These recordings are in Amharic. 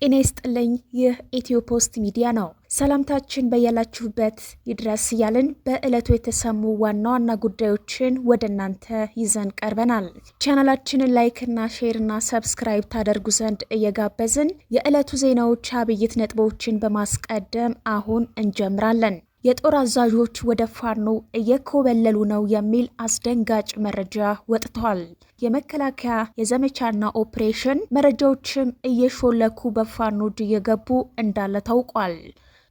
ጤና ይስጥልኝ። ይህ ኢትዮ ፖስት ሚዲያ ነው። ሰላምታችን በያላችሁበት ይድረስ እያልን በዕለቱ የተሰሙ ዋና ዋና ጉዳዮችን ወደ እናንተ ይዘን ቀርበናል። ቻናላችንን ላይክና ሼርና ሰብስክራይብ ታደርጉ ዘንድ እየጋበዝን የዕለቱ ዜናዎች አብይት ነጥቦችን በማስቀደም አሁን እንጀምራለን። የጦር አዛዦች ወደ ፋኖ እየኮበለሉ ነው የሚል አስደንጋጭ መረጃ ወጥቷል። የመከላከያ የዘመቻና ኦፕሬሽን መረጃዎችም እየሾለኩ በፋኖ እጅ እየገቡ እንዳለ ታውቋል።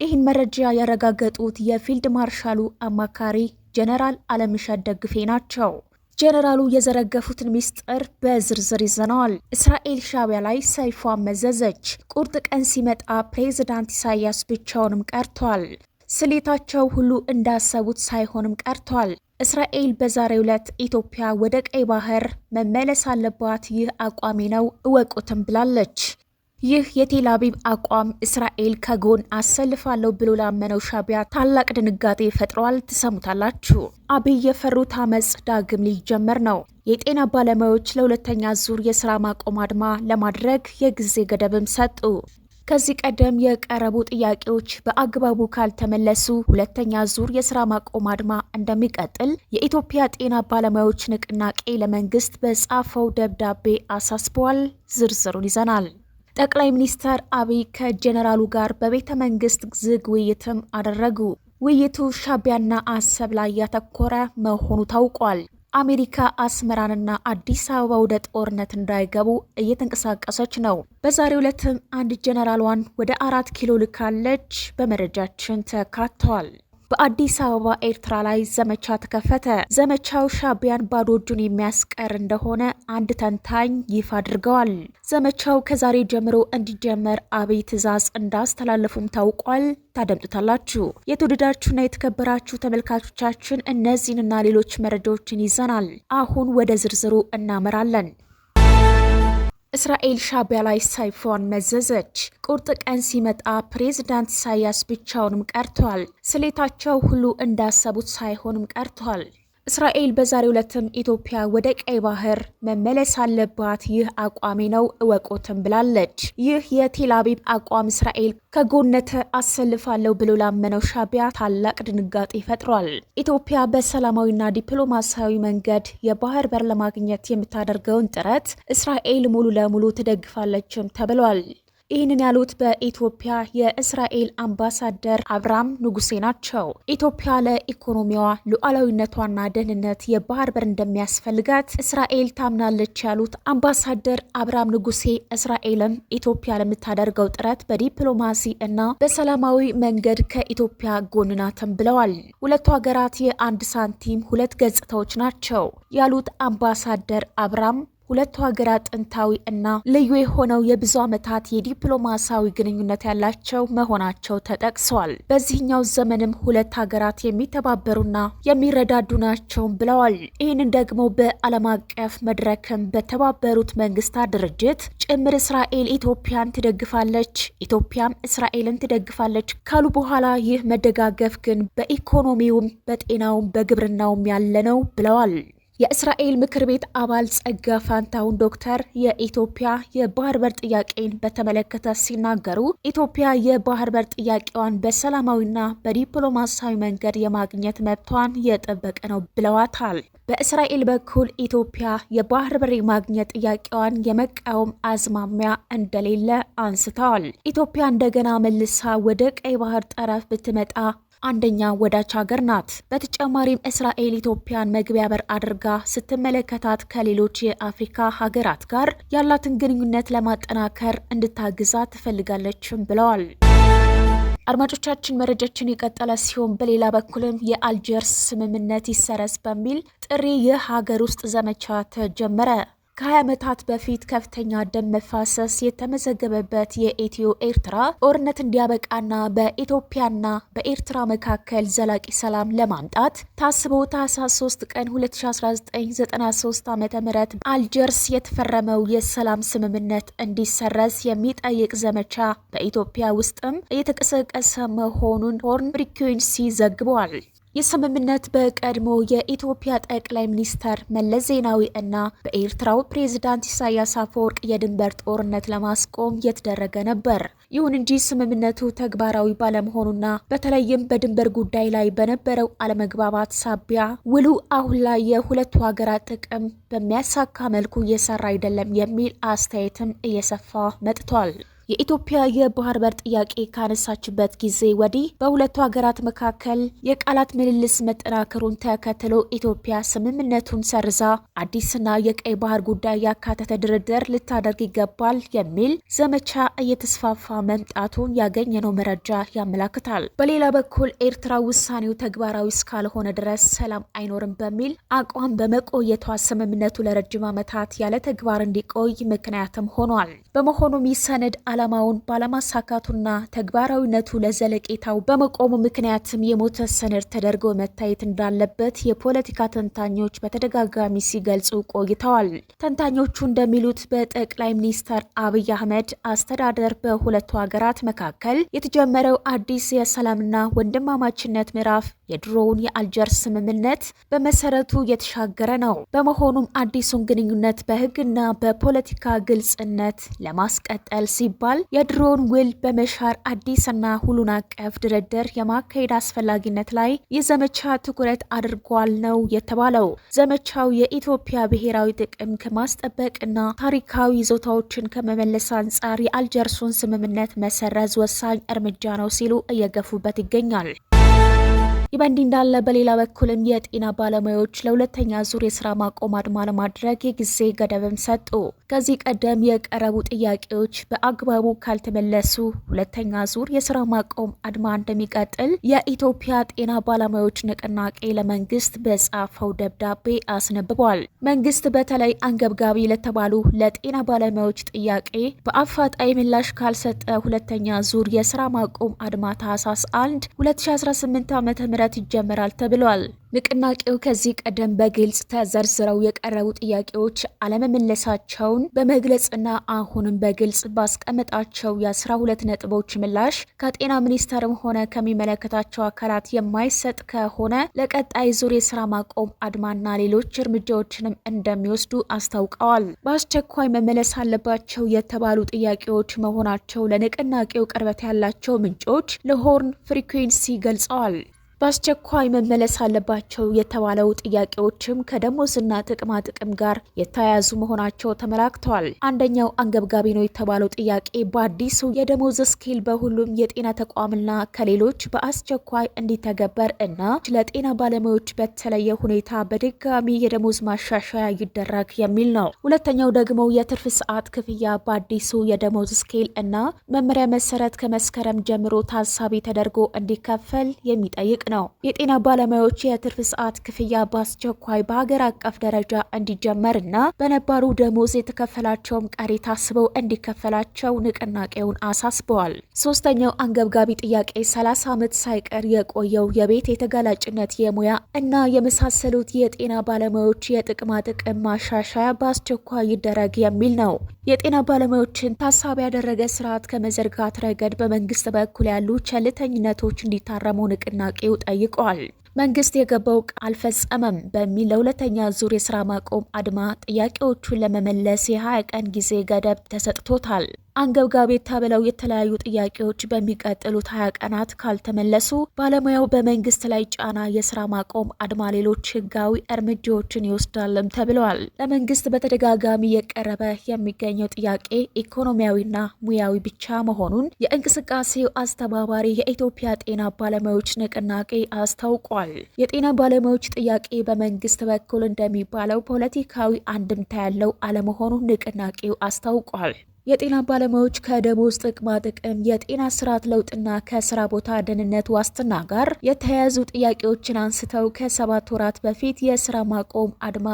ይህን መረጃ ያረጋገጡት የፊልድ ማርሻሉ አማካሪ ጀነራል አለምሸት ደግፌ ናቸው። ጀነራሉ የዘረገፉትን ሚስጥር በዝርዝር ይዘነዋል። እስራኤል ሻዕቢያ ላይ ሰይፏን መዘዘች። ቁርጥ ቀን ሲመጣ ፕሬዝዳንት ኢሳያስ ብቻውንም ቀርቷል። ስሌታቸው ሁሉ እንዳሰቡት ሳይሆንም ቀርቷል። እስራኤል በዛሬው ዕለት ኢትዮጵያ ወደ ቀይ ባህር መመለስ አለባት፣ ይህ አቋሜ ነው እወቁትም ብላለች። ይህ የቴል አቪቭ አቋም እስራኤል ከጎን አሰልፋለሁ ብሎ ላመነው ሻዕቢያ ታላቅ ድንጋጤ ፈጥሯል። ትሰሙታላችሁ። አብይ የፈሩት አመፅ ዳግም ሊጀመር ነው። የጤና ባለሙያዎች ለሁለተኛ ዙር የስራ ማቆም አድማ ለማድረግ የጊዜ ገደብም ሰጡ። ከዚህ ቀደም የቀረቡ ጥያቄዎች በአግባቡ ካልተመለሱ ሁለተኛ ዙር የስራ ማቆም አድማ እንደሚቀጥል የኢትዮጵያ ጤና ባለሙያዎች ንቅናቄ ለመንግስት በጻፈው ደብዳቤ አሳስበዋል። ዝርዝሩን ይዘናል። ጠቅላይ ሚኒስትር አብይ ከጀነራሉ ጋር በቤተ መንግስት ዝግ ውይይትም አደረጉ። ውይይቱ ሻዕቢያና አሰብ ላይ ያተኮረ መሆኑ ታውቋል። አሜሪካ አስመራንና አዲስ አበባ ወደ ጦርነት እንዳይገቡ እየተንቀሳቀሰች ነው። በዛሬው ዕለትም አንድ ጀነራሏን ወደ 4 ኪሎ ልካለች። በመረጃችን ተካቷል። በአዲስ አበባ ኤርትራ ላይ ዘመቻ ተከፈተ። ዘመቻው ሻዕቢያን ባዶ እጁን የሚያስቀር እንደሆነ አንድ ተንታኝ ይፋ አድርገዋል። ዘመቻው ከዛሬ ጀምሮ እንዲጀመር አብይ ትዕዛዝ እንዳስተላለፉም ታውቋል። ታደምጡታላችሁ። የተወደዳችሁና የተከበራችሁ ተመልካቾቻችን እነዚህንና ሌሎች መረጃዎችን ይዘናል። አሁን ወደ ዝርዝሩ እናመራለን። እስራኤል ሻዕቢያ ላይ ሰይፏን መዘዘች። ቁርጥ ቀን ሲመጣ ፕሬዝዳንት ኢሳያስ ብቻውንም ቀርቷል። ስሌታቸው ሁሉ እንዳሰቡት ሳይሆንም ቀርቷል። እስራኤል በዛሬው ዕለትም ኢትዮጵያ ወደ ቀይ ባህር መመለስ አለባት፣ ይህ አቋሜ ነው እወቁትም ብላለች። ይህ የቴል አቪቭ አቋም እስራኤል ከጎነተ አሰልፋለሁ ብሎ ላመነው ሻዕቢያ ታላቅ ድንጋጤ ፈጥሯል። ኢትዮጵያ በሰላማዊና ዲፕሎማሲያዊ መንገድ የባህር በር ለማግኘት የምታደርገውን ጥረት እስራኤል ሙሉ ለሙሉ ትደግፋለችም ተብሏል። ይህንን ያሉት በኢትዮጵያ የእስራኤል አምባሳደር አብርሃም ንጉሴ ናቸው። ኢትዮጵያ ለኢኮኖሚዋ ሉዓላዊነቷና ደህንነት የባህር በር እንደሚያስፈልጋት እስራኤል ታምናለች ያሉት አምባሳደር አብርሃም ንጉሴ እስራኤልም ኢትዮጵያ ለምታደርገው ጥረት በዲፕሎማሲ እና በሰላማዊ መንገድ ከኢትዮጵያ ጎን ናትም ብለዋል። ሁለቱ ሀገራት የአንድ ሳንቲም ሁለት ገጽታዎች ናቸው ያሉት አምባሳደር አብርሃም ሁለቱ ሀገራት ጥንታዊ እና ልዩ የሆነው የብዙ ዓመታት የዲፕሎማሲያዊ ግንኙነት ያላቸው መሆናቸው ተጠቅሷል። በዚህኛው ዘመንም ሁለት ሀገራት የሚተባበሩና የሚረዳዱ ናቸው ብለዋል። ይህንን ደግሞ በዓለም አቀፍ መድረክም በተባበሩት መንግስታት ድርጅት ጭምር እስራኤል ኢትዮጵያን ትደግፋለች፣ ኢትዮጵያም እስራኤልን ትደግፋለች ካሉ በኋላ ይህ መደጋገፍ ግን በኢኮኖሚውም በጤናውም በግብርናውም ያለ ነው ብለዋል። የእስራኤል ምክር ቤት አባል ጸጋ ፋንታሁን ዶክተር የኢትዮጵያ የባህር በር ጥያቄን በተመለከተ ሲናገሩ ኢትዮጵያ የባህር በር ጥያቄዋን በሰላማዊና በዲፕሎማሲያዊ መንገድ የማግኘት መብቷን የጠበቀ ነው ብለዋታል። በእስራኤል በኩል ኢትዮጵያ የባህር በር የማግኘት ጥያቄዋን የመቃወም አዝማሚያ እንደሌለ አንስተዋል። ኢትዮጵያ እንደገና መልሳ ወደ ቀይ ባህር ጠረፍ ብትመጣ አንደኛ ወዳጅ ሀገር ናት። በተጨማሪም እስራኤል ኢትዮጵያን መግቢያ በር አድርጋ ስትመለከታት ከሌሎች የአፍሪካ ሀገራት ጋር ያላትን ግንኙነት ለማጠናከር እንድታግዛ ትፈልጋለችም ብለዋል። አድማጮቻችን መረጃችን የቀጠለ ሲሆን በሌላ በኩልም የአልጀርስ ስምምነት ይሰረዝ በሚል ጥሪ የሀገር ውስጥ ዘመቻ ተጀመረ። ከ20 ዓመታት በፊት ከፍተኛ ደም መፋሰስ የተመዘገበበት የኢትዮ ኤርትራ ጦርነት እንዲያበቃና በኢትዮጵያና በኤርትራ መካከል ዘላቂ ሰላም ለማምጣት ታስቦ ታህሳስ 3 ቀን 2019 ዓ.ም አልጀርስ የተፈረመው የሰላም ስምምነት እንዲሰረዝ የሚጠይቅ ዘመቻ በኢትዮጵያ ውስጥም እየተቀሰቀሰ መሆኑን ሆርን ፍሪኩዌንሲ ዘግቧል። የስምምነት በቀድሞ የኢትዮጵያ ጠቅላይ ሚኒስተር መለስ ዜናዊ እና በኤርትራው ፕሬዝዳንት ኢሳያስ አፈወርቅ የድንበር ጦርነት ለማስቆም የተደረገ ነበር። ይሁን እንጂ ስምምነቱ ተግባራዊ ባለመሆኑና በተለይም በድንበር ጉዳይ ላይ በነበረው አለመግባባት ሳቢያ ውሉ አሁን ላይ የሁለቱ ሀገራት ጥቅም በሚያሳካ መልኩ እየሰራ አይደለም የሚል አስተያየትም እየሰፋ መጥቷል። የኢትዮጵያ የባህር በር ጥያቄ ካነሳችበት ጊዜ ወዲህ በሁለቱ ሀገራት መካከል የቃላት ምልልስ መጠናከሩን ተከትሎ ኢትዮጵያ ስምምነቱን ሰርዛ አዲስና የቀይ ባህር ጉዳይ ያካተተ ድርድር ልታደርግ ይገባል የሚል ዘመቻ እየተስፋፋ መምጣቱን ያገኘነው መረጃ ያመላክታል። በሌላ በኩል ኤርትራ ውሳኔው ተግባራዊ እስካልሆነ ድረስ ሰላም አይኖርም በሚል አቋም በመቆየቷ ስምምነቱ ለረጅም ዓመታት ያለ ተግባር እንዲቆይ ምክንያትም ሆኗል። በመሆኑም ይህ ሰነድ ዓላማውን ባለማሳካቱና ተግባራዊነቱ ለዘለቄታው በመቆሙ ምክንያትም የሞተ ሰነድ ተደርጎ መታየት እንዳለበት የፖለቲካ ተንታኞች በተደጋጋሚ ሲገልጹ ቆይተዋል። ተንታኞቹ እንደሚሉት በጠቅላይ ሚኒስትር አብይ አህመድ አስተዳደር በሁለቱ ሀገራት መካከል የተጀመረው አዲስ የሰላምና ወንድማማችነት ምዕራፍ የድሮውን የአልጀርስ ስምምነት በመሰረቱ የተሻገረ ነው። በመሆኑም አዲሱን ግንኙነት በሕግና በፖለቲካ ግልጽነት ለማስቀጠል ሲባል የድሮውን ውል በመሻር አዲስና ሁሉን አቀፍ ድርድር የማካሄድ አስፈላጊነት ላይ የዘመቻ ትኩረት አድርጓል ነው የተባለው። ዘመቻው የኢትዮጵያ ብሔራዊ ጥቅም ከማስጠበቅና ታሪካዊ ይዞታዎችን ከመመለስ አንጻር የአልጀርሱን ስምምነት መሰረዝ ወሳኝ እርምጃ ነው ሲሉ እየገፉበት ይገኛል። ይህ በእንዲህ እንዳለ በሌላ በኩልም የጤና ባለሙያዎች ለሁለተኛ ዙር የስራ ማቆም አድማ ለማድረግ የጊዜ ገደብም ሰጡ። ከዚህ ቀደም የቀረቡ ጥያቄዎች በአግባቡ ካልተመለሱ ሁለተኛ ዙር የስራ ማቆም አድማ እንደሚቀጥል የኢትዮጵያ ጤና ባለሙያዎች ንቅናቄ ለመንግስት በጻፈው ደብዳቤ አስነብቧል። መንግስት በተለይ አንገብጋቢ ለተባሉ ለጤና ባለሙያዎች ጥያቄ በአፋጣኝ ምላሽ ካልሰጠ ሁለተኛ ዙር የስራ ማቆም አድማ ታህሳስ 1 2018 ዓ.ም ይጀመራል ተብሏል። ንቅናቄው ከዚህ ቀደም በግልጽ ተዘርዝረው የቀረቡ ጥያቄዎች አለመመለሳቸውን በመግለጽና አሁንም በግልጽ ባስቀመጣቸው የ12 ነጥቦች ምላሽ ከጤና ሚኒስቴርም ሆነ ከሚመለከታቸው አካላት የማይሰጥ ከሆነ ለቀጣይ ዙር የስራ ማቆም አድማና ሌሎች እርምጃዎችንም እንደሚወስዱ አስታውቀዋል። በአስቸኳይ መመለስ አለባቸው የተባሉ ጥያቄዎች መሆናቸው ለንቅናቄው ቅርበት ያላቸው ምንጮች ለሆርን ፍሪኩዌንሲ ገልጸዋል። በአስቸኳይ መመለስ አለባቸው የተባለው ጥያቄዎችም ከደሞዝና ጥቅማ ጥቅም ጋር የተያያዙ መሆናቸው ተመላክተዋል። አንደኛው አንገብጋቢ ነው የተባለው ጥያቄ በአዲሱ የደሞዝ ስኬል በሁሉም የጤና ተቋምና ከሌሎች በአስቸኳይ እንዲተገበር እና ለጤና ባለሙያዎች በተለየ ሁኔታ በድጋሚ የደሞዝ ማሻሻያ ይደረግ የሚል ነው። ሁለተኛው ደግሞ የትርፍ ሰዓት ክፍያ በአዲሱ የደሞዝ ስኬል እና መመሪያ መሰረት ከመስከረም ጀምሮ ታሳቢ ተደርጎ እንዲከፈል የሚጠይቅ ነው። የጤና ባለሙያዎች የትርፍ ሰዓት ክፍያ በአስቸኳይ በሀገር አቀፍ ደረጃ እንዲጀመርና በነባሩ ደሞዝ የተከፈላቸውም ቀሪ ታስበው እንዲከፈላቸው ንቅናቄውን አሳስበዋል። ሶስተኛው አንገብጋቢ ጥያቄ 30 ዓመት ሳይቀር የቆየው የቤት የተጋላጭነት የሙያ እና የመሳሰሉት የጤና ባለሙያዎች የጥቅማ ጥቅም ማሻሻያ በአስቸኳይ ይደረግ የሚል ነው። የጤና ባለሙያዎችን ታሳቢ ያደረገ ስርዓት ከመዘርጋት ረገድ በመንግስት በኩል ያሉ ቸልተኝነቶች እንዲታረሙ ንቅናቄው ጠይቋል። መንግስት የገባው ቃል አልፈጸመም በሚል ለሁለተኛ ዙር የስራ ማቆም አድማ ጥያቄዎቹን ለመመለስ የ20 ቀን ጊዜ ገደብ ተሰጥቶታል። አንገብጋቢ ተብለው የተለያዩ ጥያቄዎች በሚቀጥሉት 20 ቀናት ካልተመለሱ ባለሙያው በመንግስት ላይ ጫና የስራ ማቆም አድማ ሌሎች ህጋዊ እርምጃዎችን ይወስዳልም ተብለዋል። ለመንግስት በተደጋጋሚ የቀረበ የሚገኘው ጥያቄ ኢኮኖሚያዊና ሙያዊ ብቻ መሆኑን የእንቅስቃሴው አስተባባሪ የኢትዮጵያ ጤና ባለሙያዎች ንቅናቄ አስታውቋል። የጤና ባለሙያዎች ጥያቄ በመንግስት በኩል እንደሚባለው ፖለቲካዊ አንድምታ ያለው አለመሆኑን ንቅናቄው አስታውቋል። የጤና ባለሙያዎች ከደሞዝ ጥቅማ ጥቅም፣ የጤና ስርዓት ለውጥና ከስራ ቦታ ደህንነት ዋስትና ጋር የተያያዙ ጥያቄዎችን አንስተው ከ7 ወራት በፊት የስራ ማቆም አድማ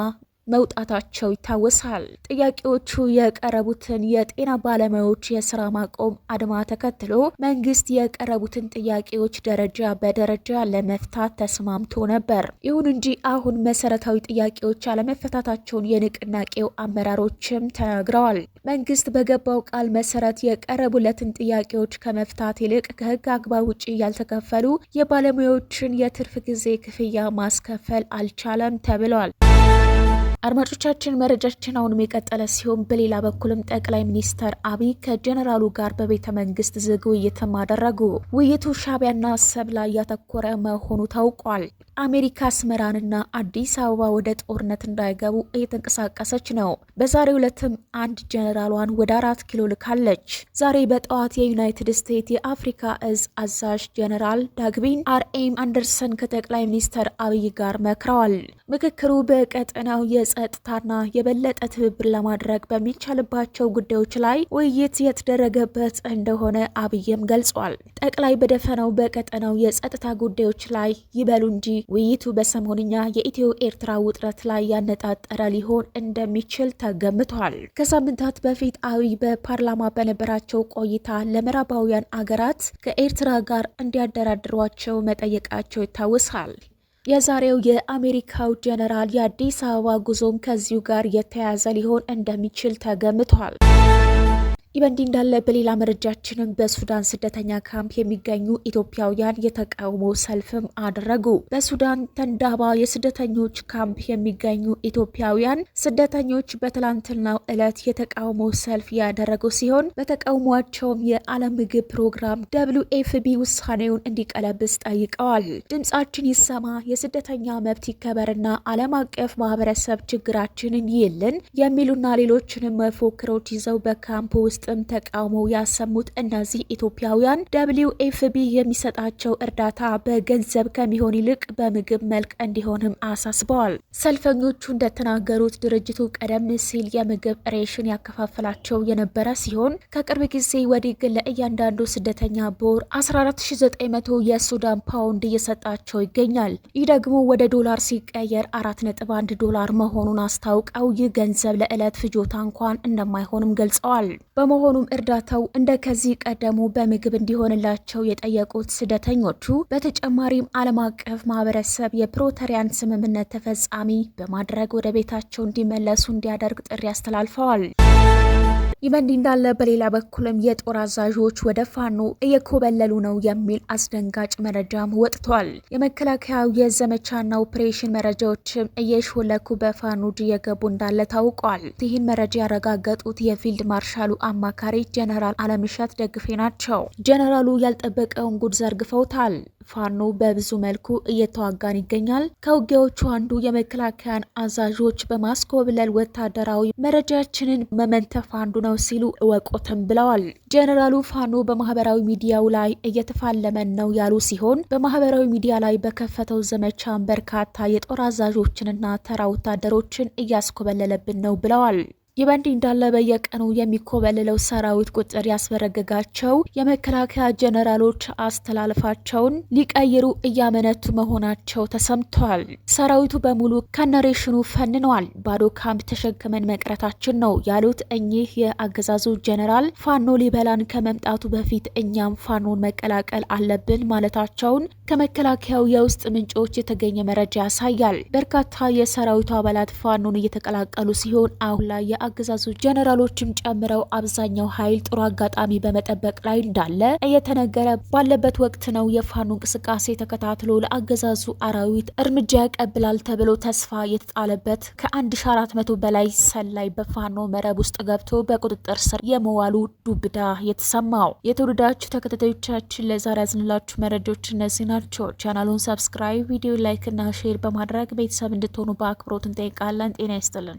መውጣታቸው ይታወሳል። ጥያቄዎቹ የቀረቡትን የጤና ባለሙያዎች የስራ ማቆም አድማ ተከትሎ መንግስት የቀረቡትን ጥያቄዎች ደረጃ በደረጃ ለመፍታት ተስማምቶ ነበር። ይሁን እንጂ አሁን መሰረታዊ ጥያቄዎች አለመፈታታቸውን የንቅናቄው አመራሮችም ተናግረዋል። መንግስት በገባው ቃል መሰረት የቀረቡለትን ጥያቄዎች ከመፍታት ይልቅ ከህግ አግባብ ውጭ ያልተከፈሉ የባለሙያዎችን የትርፍ ጊዜ ክፍያ ማስከፈል አልቻለም ተብሏል። አድማጮቻችን መረጃችን አሁንም የቀጠለ ሲሆን በሌላ በኩልም ጠቅላይ ሚኒስትር አብይ ከጀነራሉ ጋር በቤተ መንግስት ዝግ ውይይትም አደረጉ። ውይይቱ ሻዕቢያና አሰብ ላይ ያተኮረ መሆኑ ታውቋል። አሜሪካ አስመራንና አዲስ አበባ ወደ ጦርነት እንዳይገቡ እየተንቀሳቀሰች ነው። በዛሬው ዕለትም አንድ ጀነራሏን ወደ 4 ኪሎ ልካለች። ዛሬ በጠዋት የዩናይትድ ስቴትስ የአፍሪካ እዝ አዛዥ ጀነራል ዳግዊን አርኤም አንደርሰን ከጠቅላይ ሚኒስትር አብይ ጋር መክረዋል። ምክክሩ በቀጠናው የጸጥታና የበለጠ ትብብር ለማድረግ በሚቻልባቸው ጉዳዮች ላይ ውይይት የተደረገበት እንደሆነ አብይም ገልጿል። ጠቅላይ በደፈናው በቀጠናው የጸጥታ ጉዳዮች ላይ ይበሉ እንጂ ውይይቱ በሰሞንኛ የኢትዮ ኤርትራ ውጥረት ላይ ያነጣጠረ ሊሆን እንደሚችል ተገምቷል። ከሳምንታት በፊት አብይ በፓርላማ በነበራቸው ቆይታ ለምዕራባውያን አገራት ከኤርትራ ጋር እንዲያደራድሯቸው መጠየቃቸው ይታወሳል። የዛሬው የአሜሪካው ጀነራል የአዲስ አበባ ጉዞም ከዚሁ ጋር የተያያዘ ሊሆን እንደሚችል ተገምቷል። ይህ በእንዲህ እንዳለ በሌላ መረጃችንም በሱዳን ስደተኛ ካምፕ የሚገኙ ኢትዮጵያውያን የተቃውሞ ሰልፍም አደረጉ። በሱዳን ተንዳባ የስደተኞች ካምፕ የሚገኙ ኢትዮጵያውያን ስደተኞች በትላንትናው ዕለት የተቃውሞ ሰልፍ ያደረጉ ሲሆን በተቃውሟቸውም የዓለም ምግብ ፕሮግራም WFP ውሳኔውን እንዲቀለብስ ጠይቀዋል። ድምጻችን ይሰማ፣ የስደተኛ መብት ይከበርና ዓለም አቀፍ ማህበረሰብ ችግራችንን ይልን የሚሉና ሌሎችንም መፎክሮች ይዘው በካምፕ ውስጥ ተቃውሞ ያሰሙት እነዚህ ኢትዮጵያውያን WFP የሚሰጣቸው እርዳታ በገንዘብ ከሚሆን ይልቅ በምግብ መልክ እንዲሆንም አሳስበዋል። ሰልፈኞቹ እንደተናገሩት ድርጅቱ ቀደም ሲል የምግብ ሬሽን ያከፋፈላቸው የነበረ ሲሆን ከቅርብ ጊዜ ወዲህ ግን ለእያንዳንዱ ስደተኛ በወር 14900 የሱዳን ፓውንድ እየሰጣቸው ይገኛል። ይህ ደግሞ ወደ ዶላር ሲቀየር $4.1 መሆኑን አስታውቀው ይህ ገንዘብ ለዕለት ፍጆታ እንኳን እንደማይሆንም ገልጸዋል። በመሆኑም እርዳታው እንደ ከዚህ ቀደሙ በምግብ እንዲሆንላቸው የጠየቁት ስደተኞቹ በተጨማሪም ዓለም አቀፍ ማህበረሰብ የፕሪቶሪያን ስምምነት ተፈጻሚ በማድረግ ወደ ቤታቸው እንዲመለሱ እንዲያደርግ ጥሪ አስተላልፈዋል። ይህ በእንዲህ እንዳለ በሌላ በኩልም የጦር አዛዦች ወደ ፋኖ እየኮበለሉ ነው የሚል አስደንጋጭ መረጃም ወጥቷል። የመከላከያው የዘመቻና ኦፕሬሽን መረጃዎችም እየሾለኩ በፋኖ እጅ እየገቡ እንዳለ ታውቋል። ይህን መረጃ ያረጋገጡት የፊልድ ማርሻሉ አማካሪ ጀነራል አለምሸት ደግፌ ናቸው። ጀነራሉ ያልጠበቀውን ጉድ ዘርግፈውታል። ፋኖ በብዙ መልኩ እየተዋጋን ይገኛል። ከውጊያዎቹ አንዱ የመከላከያን አዛዦች በማስኮብለል ወታደራዊ መረጃችንን መመንተፍ አንዱ ነው ሲሉ እወቁትም ብለዋል። ጀነራሉ ፋኖ በማህበራዊ ሚዲያው ላይ እየተፋለመን ነው ያሉ ሲሆን በማህበራዊ ሚዲያ ላይ በከፈተው ዘመቻን በርካታ የጦር አዛዦችንና ተራ ወታደሮችን እያስኮበለለብን ነው ብለዋል። ይህ በእንዲህ እንዳለ በየቀኑ የሚኮበልለው ሰራዊት ቁጥር ያስበረገጋቸው የመከላከያ ጀነራሎች አስተላለፋቸውን ሊቀይሩ እያመነቱ መሆናቸው ተሰምቷል። ሰራዊቱ በሙሉ ከነሬሽኑ ፈንነዋል። ባዶ ካምፕ ተሸክመን መቅረታችን ነው ያሉት እኚህ የአገዛዙ ጀነራል ፋኖ ሊበላን ከመምጣቱ በፊት እኛም ፋኖን መቀላቀል አለብን ማለታቸውን ከመከላከያው የውስጥ ምንጮች የተገኘ መረጃ ያሳያል። በርካታ የሰራዊቱ አባላት ፋኖን እየተቀላቀሉ ሲሆን አሁን ላይ አገዛዙ ጀነራሎችም ጨምረው አብዛኛው ኃይል ጥሩ አጋጣሚ በመጠበቅ ላይ እንዳለ እየተነገረ ባለበት ወቅት ነው የፋኖ እንቅስቃሴ ተከታትሎ ለአገዛዙ አራዊት እርምጃ ያቀብላል ተብሎ ተስፋ የተጣለበት ከ1400 በላይ ሰላይ በፋኖ መረብ ውስጥ ገብቶ በቁጥጥር ስር የመዋሉ ዱብዳ የተሰማው። የተወደዳችሁ ተከታታዮቻችን ለዛሬ ያዝንላችሁ መረጃዎች እነዚህ ናቸው። ቻናሉን ሰብስክራይብ፣ ቪዲዮ ላይክ እና ሼር በማድረግ ቤተሰብ እንድትሆኑ በአክብሮት እንጠይቃለን። ጤና ይስጥልን።